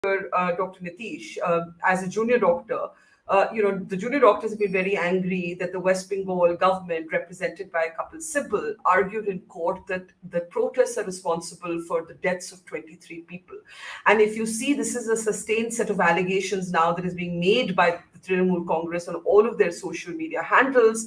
Dr. Nitish, as a junior doctor, the junior doctors have been very angry that the West Bengal government, represented by Kapil Sibal, argued in court that the protests are responsible for the deaths of 23 people. And if you see, this is a sustained set of allegations now that is being made by the Trinamool Congress on all of their social media handles.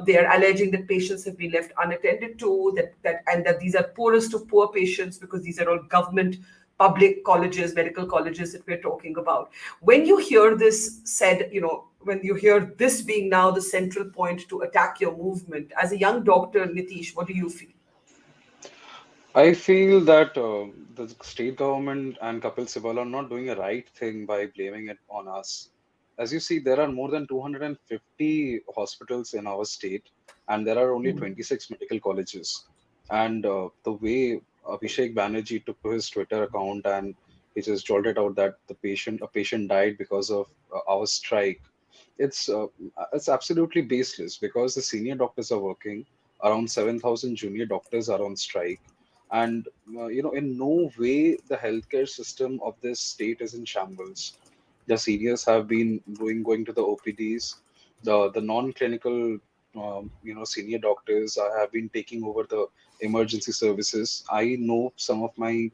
They are alleging that patients have been left unattended to, that these are poorest of poor patients because these are all government public colleges, medical colleges that we're talking about. When you hear this said, when you hear this being now the central point to attack your movement, as a young doctor, Nitish, what do you feel? I feel that the state government and Kapil Sibal are not doing a right thing by blaming it on us. As you see, there are more than 250 hospitals in our state, and there are only 26 medical colleges. And the way Abhishek Banerjee took to his Twitter account and he just jolted out that a patient died because of our strike. It's uh, it's absolutely baseless because the senior doctors are working. Around 7,000 junior doctors are on strike, and in no way the healthcare system of this state is in shambles. The seniors have been going to the OPDs. The non-clinical senior doctors have been taking over the emergency services. I know some of my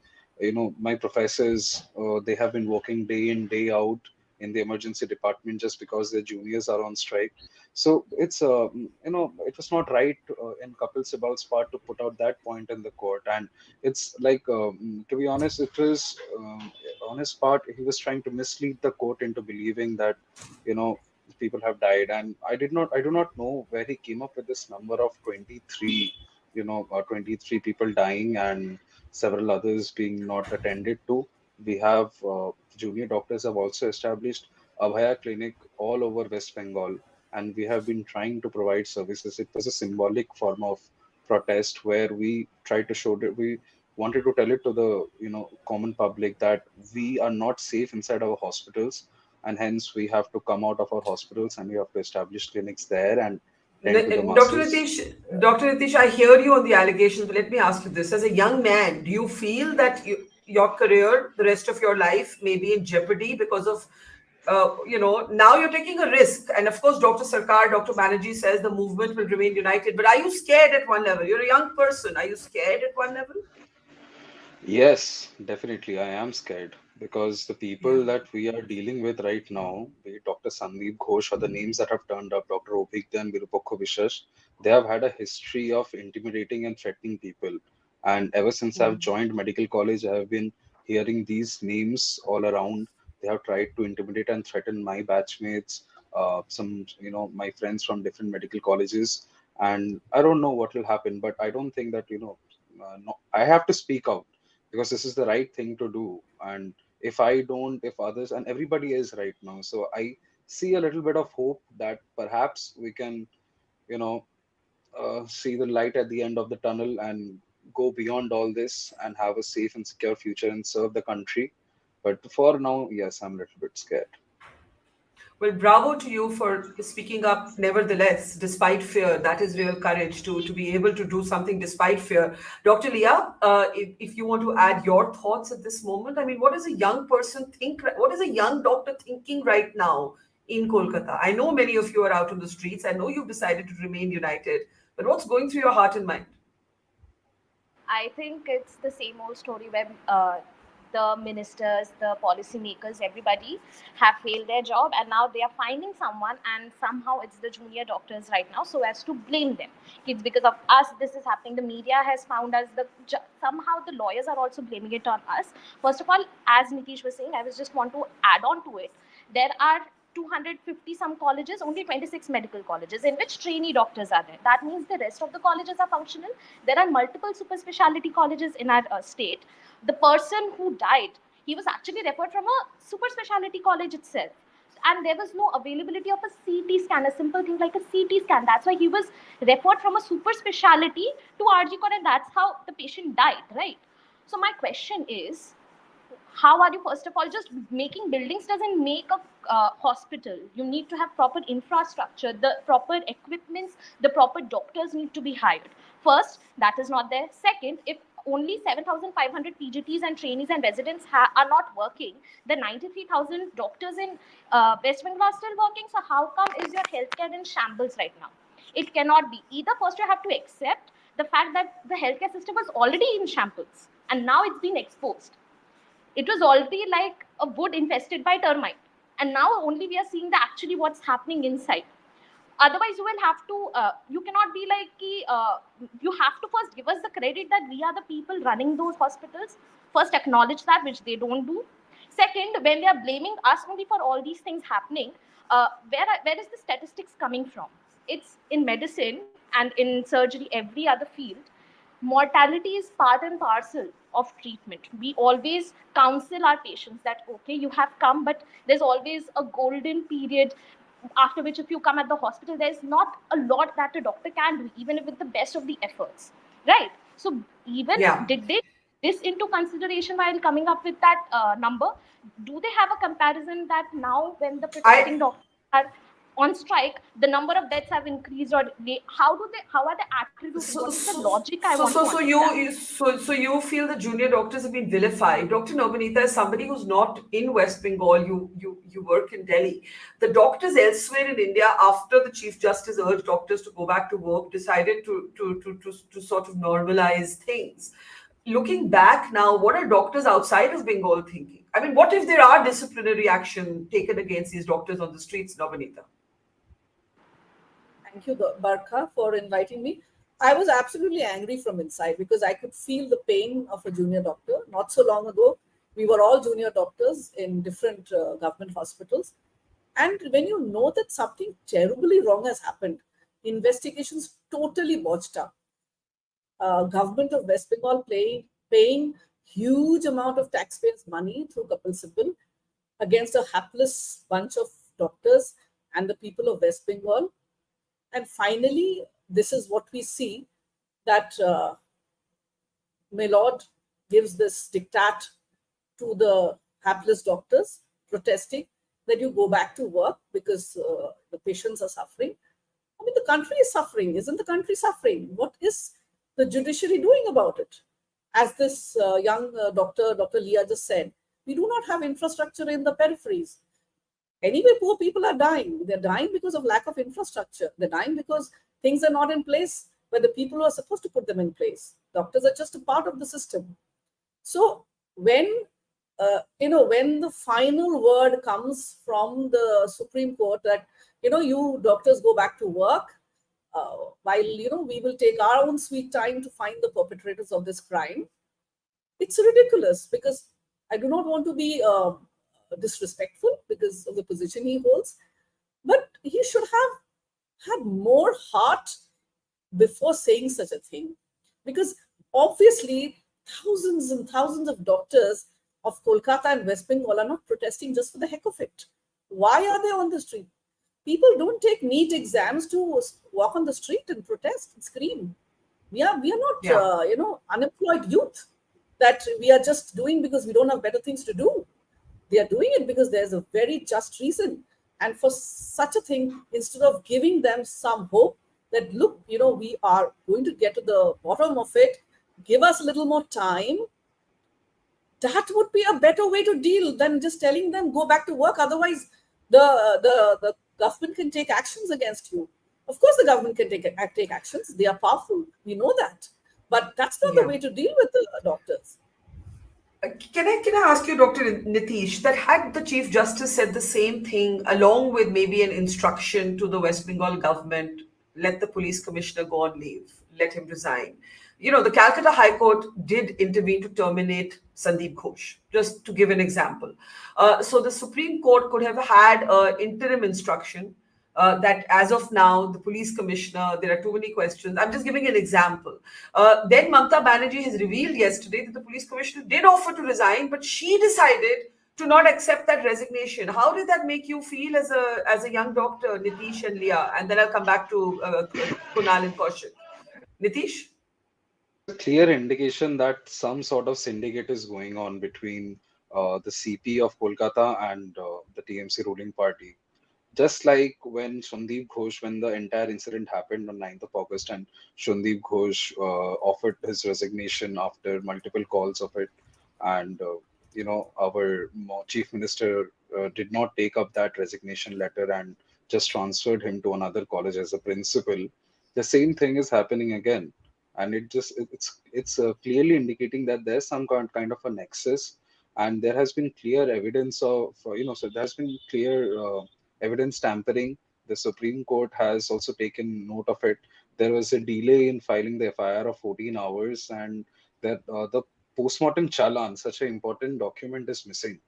professors, they have been working day in day out in the emergency department just because their juniors are on strike. So it was not right in Kapil Sibal's part to put out that point in the court. And it's like, to be honest, it was on his part, he was trying to mislead the court into believing that, you know, people have died. And I do not know where he came up with this number of 23, 23 people dying and several others being not attended to. We have junior doctors have also established Abhaya clinic all over West Bengal, and we have been trying to provide services. It was a symbolic form of protest where we tried to show that we wanted to tell it to the common public that we are not safe inside our hospitals, and hence we have to come out of our hospitals and we have to establish clinics there and tend to the Dr. masses. Nitish, Dr. Nitish, I hear you on the allegations, but let me ask you this. As a young man, do you feel that your career, the rest of your life, may be in jeopardy because of, now you're taking a risk? And of course, Dr. Sarkar, Dr. Banerjee says the movement will remain united. But are you scared at one level? You're a young person. Are you scared at one level? Yes, definitely. I am scared because the Yeah. people that we are dealing with right now, be it Dr. Sandeep Ghosh or the names that have turned up, Dr. Obhigdan and Virupakha Vishwas, they have had a history of intimidating and threatening people. And ever since I've joined medical college, I have been hearing these names all around. They have tried to intimidate and threaten my batchmates, my friends from different medical colleges. And I don't know what will happen, but I don't think that, no, I have to speak out because this is the right thing to do. And if I don't, if others, and everybody is right now, so I see a little bit of hope that perhaps we can, you know see the light at the end of the tunnel and go beyond all this and have a safe and secure future and serve the country. But for now, yes, I'm a little bit scared. Well, bravo to you for speaking up nevertheless, despite fear. That is real courage to be able to do something despite fear. Dr. Leah, if you want to add your thoughts at this moment, I mean, what does a young person think? What is a young doctor thinking right now in Kolkata? I know many of you are out on the streets. I know you've decided to remain united, but what's going through your heart and mind? I think it's the same old story where the ministers, the policymakers, everybody have failed their job, and now they are finding someone, and somehow it's the junior doctors right now, so as to blame them. It's because of us this is happening. The media has found us. Somehow the lawyers are also blaming it on us. First of all, as Nitish was saying, I was just want to add on to it. There are 250 some colleges, only 26 medical colleges in which trainee doctors are there. That means the rest of the colleges are functional. There are multiple super specialty colleges in our state. The person who died, he was actually referred from a super specialty college itself. And there was no availability of a CT scan, a simple thing like a CT scan. That's why he was referred from a super specialty to RG and that's how the patient died, right? So my question is, how are you first of all just making buildings doesn't make a hospital. You need to have proper infrastructure, the proper equipments, the proper doctors need to be hired. First, that is not there. Second, if only 7,500 PGTs and trainees and residents are not working. The 93,000 doctors in West Bengal are still working. So how come is your healthcare in shambles right now? It cannot be. Either first you have to accept the fact that the healthcare system was already in shambles and now it's been exposed. It was already like a wood infested by termite, and now only we are seeing the actually what's happening inside. Otherwise you will have to you cannot be like you have to first give us the credit that we are the people running those hospitals. First acknowledge that, which they don't do. Second, when they are blaming us only for all these things happening, where is the statistics coming from? It's in medicine and in surgery, every other field. Mortality is part and parcel of treatment. We always counsel our patients that okay, you have come, but there's always a golden period after which if you come at the hospital, there's not a lot that a doctor can do, even with the best of the efforts, right? So even Yeah. did they this into consideration while coming up with that number? Do they have a comparison that now when the I protesting doctors are on strike, the number of deaths have increased, or how are they attributing? What so is the so logic I so want to so so understand? you feel the junior doctors have been vilified. Dr. Nobinita, is somebody who's not in West Bengal, you work in Delhi. The doctors elsewhere in India, after the Chief Justice urged doctors to go back to work, decided to sort of normalize things. Looking back now, what are doctors outside of Bengal thinking? I mean, what if there are disciplinary action taken against these doctors on the streets, Nobinita? Thank you, Barkha, for inviting me. I was absolutely angry from inside because I could feel the pain of a junior doctor. Not so long ago, we were all junior doctors in different government hospitals. And when you know that something terribly wrong has happened, investigations totally botched up. Government of West Bengal paying huge amount of taxpayers' money through Kapil Sibal against a hapless bunch of doctors and the people of West Bengal. And finally, this is what we see, that my lord gives this diktat to the hapless doctors protesting that you go back to work because the patients are suffering. I mean, the country is suffering. Isn't the country suffering? What is the judiciary doing about it? As this young Dr. Leah just said, we do not have infrastructure in the peripheries. Anyway, poor people are dying. They're dying because of lack of infrastructure. They're dying because things are not in place where the people who are supposed to put them in place. Doctors are just a part of the system. So when when the final word comes from the Supreme Court that you doctors go back to work, while we will take our own sweet time to find the perpetrators of this crime, it's ridiculous because I do not want to be disrespectful because of the position he holds, but he should have had more heart before saying such a thing, because obviously thousands and thousands of doctors of Kolkata and West Bengal are not protesting just for the heck of it. Why are they on the street? People don't take NEET exams to walk on the street and protest and scream. We are not Yeah. unemployed youth that we are just doing because we don't have better things to do. They are doing it because there's a very just reason. And for such a thing, instead of giving them some hope that, look, we are going to get to the bottom of it, give us a little more time, that would be a better way to deal than just telling them go back to work. Otherwise, the government can take actions against you. Of course, the government can take actions. They are powerful. We know that. But that's not the Yeah. way to deal with the doctors. Can I ask you, Dr. Nitish, that had the Chief Justice said the same thing, along with maybe an instruction to the West Bengal government, let the police commissioner go on leave, let him resign. The Calcutta High Court did intervene to terminate Sandeep Ghosh, just to give an example. So the Supreme Court could have had an interim instruction that as of now, the police commissioner, there are too many questions. I'm just giving an example. Then Mamta Banerjee has revealed yesterday that the police commissioner did offer to resign, but she decided to not accept that resignation. How did that make you feel as a young doctor, Nitish and Leah? And then I'll come back to Kunal and Kaushik. Nitish? A clear indication that some sort of syndicate is going on between the CP of Kolkata and the TMC ruling party. Just like when Sandeep Ghosh, when the entire incident happened on 9th of August, and Sandeep Ghosh offered his resignation after multiple calls of it, and our chief minister did not take up that resignation letter and just transferred him to another college as a principal. The same thing is happening again, and it's clearly indicating that there's some kind of a nexus, and there has been clear evidence of so there has been clear evidence tampering. The Supreme Court has also taken note of it. There was a delay in filing the FIR of 14 hours, and that the postmortem challan, such an important document, is missing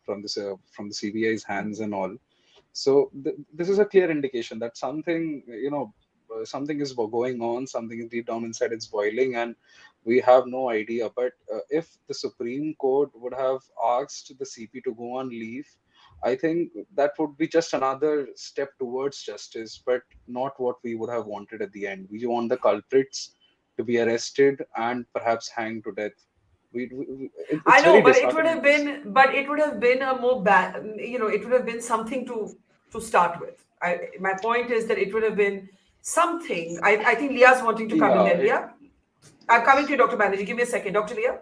from the CBI's hands and all. So this is a clear indication that something, something is going on, something is deep down inside, it's boiling, and we have no idea. But if the Supreme Court would have asked the CP to go on leave, I think that would be just another step towards justice, but not what we would have wanted at the end. We want the culprits to be arrested and perhaps hanged to death. I It's know, very but it would have disheartening to see. been, a more it would have been something to start with. My point is that it would have been something. I think Leah's wanting to come in Yeah, there. Leah, I'm coming to yes. you, Dr. Banerjee. Give me a second, Dr. Leah.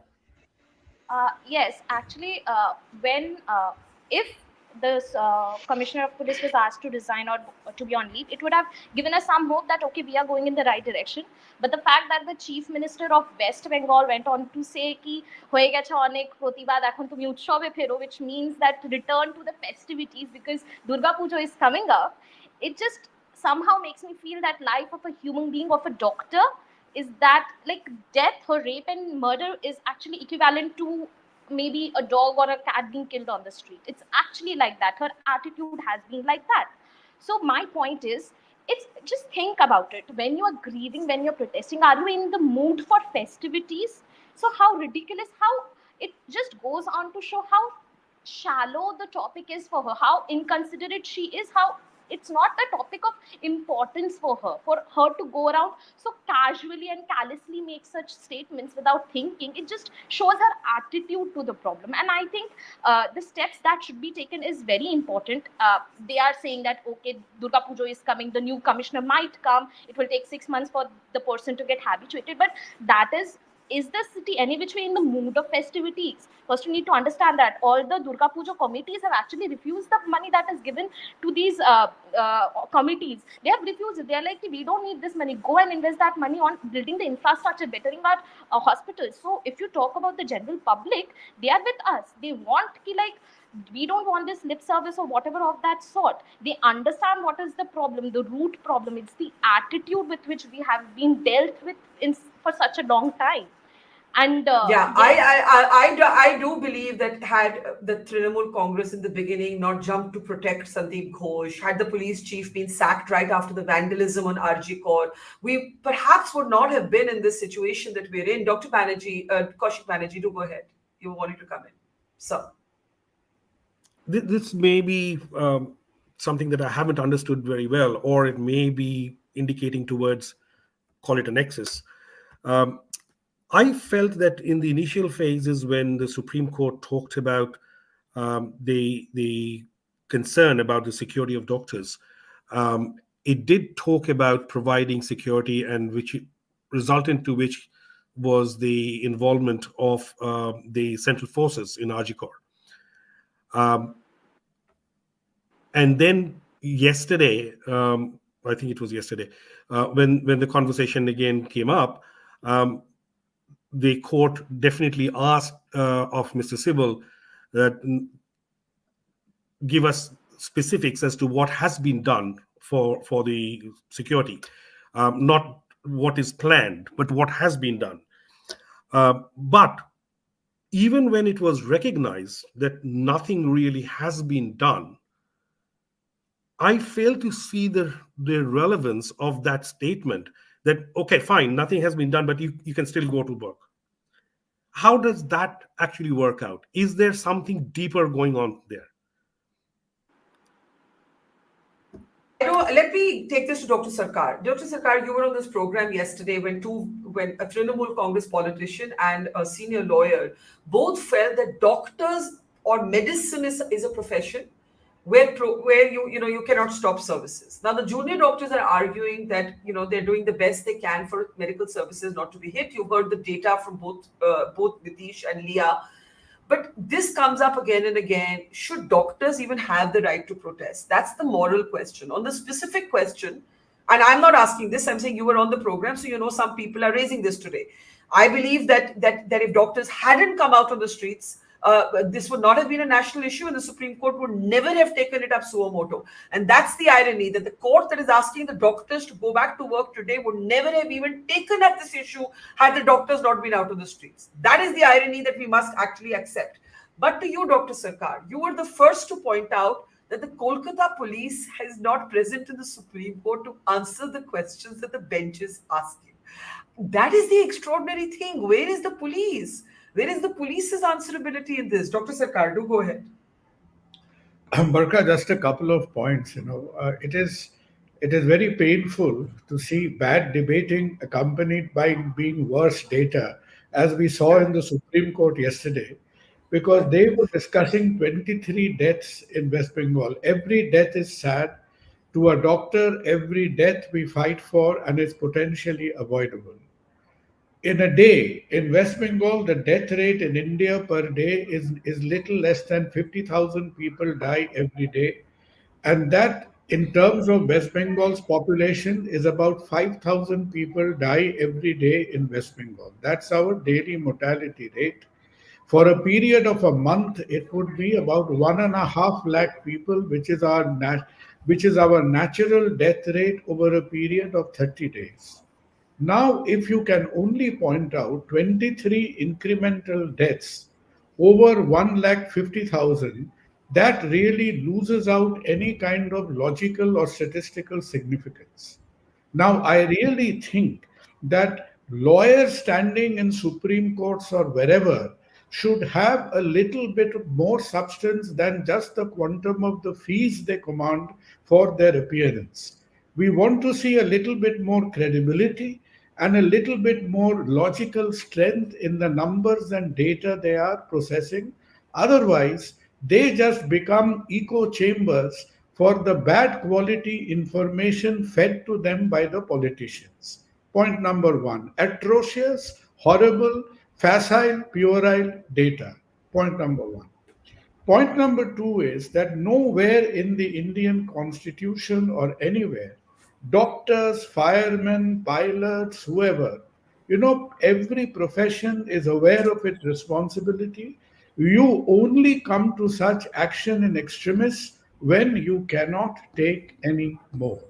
Yes, actually, when if this commissioner of police was asked to resign or to be on leave, it would have given us some hope that okay, we are going in the right direction. But the fact that the chief minister of West Bengal went on to say ki হয়ে গেছে অনেক প্রতিবাদ এখন তুমি উৎসবে ফেরো, which means that return to the festivities because Durga Puja is coming up, it just somehow makes me feel that life of a human being, of a doctor, is that like death or rape and murder is actually equivalent to maybe a dog or a cat being killed on the street. It's actually like that. Her attitude has been like that. So my point is, it's just think about it. When you are grieving, when you're protesting, are you in the mood for festivities? So how ridiculous, how it just goes on to show how shallow the topic is for her, how inconsiderate she is, how it's not a topic of importance for her to go around so casually and callously make such statements without thinking. It just shows her attitude to the problem. And I think the steps that should be taken is very important. They are saying that okay, Durga Puja is coming, the new commissioner might come, it will take 6 months for the person to get habituated, but that is the city any which way in the mood of festivities? First, you need to understand that all the Durga Puja committees have actually refused the money that is given to these committees. They have refused it. They are like, we don't need this money. Go and invest that money on building the infrastructure, bettering our hospitals. So, if you talk about the general public, they are with us. They want like we don't want this lip service or whatever of that sort. They understand what is the problem, the root problem. It's the attitude with which we have been dealt with for such a long time. And Yeah, yes, I do believe that had the Trinamool Congress in the beginning not jumped to protect Sandeep Ghosh, had the police chief been sacked right after the vandalism on RG Kaur, we perhaps would not have been in this situation that we're in. Dr. Banerjee, Kaushik Banerjee, do go ahead. You wanted to come in. So. This may be something that I haven't understood very well, or it may be indicating towards, call it a nexus. I felt that in the initial phases when the Supreme Court talked about the concern about the security of doctors, it did talk about providing security, and which resultant to which was the involvement of the central forces in Ajikor. And then yesterday, I think it was yesterday, when the conversation again came up, the court definitely asked of Mr. Sybil that give us specifics as to what has been done for the security, not what is planned, but what has been done. But even when it was recognized that nothing really has been done, I fail to see the relevance of that statement that, okay, fine, nothing has been done, but you can still go to work. How does that actually work out? Is there something deeper going on there? Let me take this to Dr. Sarkar. Dr. Sarkar, you were on this program yesterday when a Trinamool Congress politician and a senior lawyer both felt that doctors or medicine is a profession, where you cannot stop services. Now the junior doctors are arguing that they're doing the best they can for medical services not to be hit. You heard the data from both Nitish and Leah. But this comes up again and again. Should doctors even have the right to protest? That's the moral question. On the specific question, and I'm not asking this, I'm saying you were on the program, so some people are raising this today. I believe that if doctors hadn't come out on the streets, this would not have been a national issue, and the Supreme Court would never have taken it up suo moto. And that's the irony, that the court that is asking the doctors to go back to work today would never have even taken up this issue had the doctors not been out on the streets. That is the irony that we must actually accept. But to you, Dr. Sarkar, you were the first to point out that the Kolkata police is not present in the Supreme Court to answer the questions that the bench is asking. That is the extraordinary thing. Where is the police? Where is the police's answerability in this? Dr. Sarkar, do go ahead. Barkha, just a couple of points. It is very painful to see bad debating accompanied by being worse data, as we saw in the Supreme Court yesterday, because they were discussing 23 deaths in West Bengal. Every death is sad. To a doctor, every death we fight for and is potentially avoidable. In a day, in West Bengal, the death rate in India per day is little less than 50,000 people die every day. And that, in terms of West Bengal's population, is about 5,000 people die every day in West Bengal. That's our daily mortality rate. For a period of a month, it would be about 1.5 lakh people, which is our natural death rate over a period of 30 days. Now, if you can only point out 23 incremental deaths over 1,50,000, that really loses out any kind of logical or statistical significance. Now, I really think that lawyers standing in Supreme Courts or wherever should have a little bit more substance than just the quantum of the fees they command for their appearance. We want to see a little bit more credibility and a little bit more logical strength in the numbers and data they are processing. Otherwise, they just become echo chambers for the bad quality information fed to them by the politicians. Point number one: atrocious, horrible, facile, puerile data. Point number one. Point number two is that nowhere in the Indian constitution or anywhere, doctors, firemen, pilots, whoever, every profession is aware of its responsibility. You only come to such action in extremis when you cannot take any more.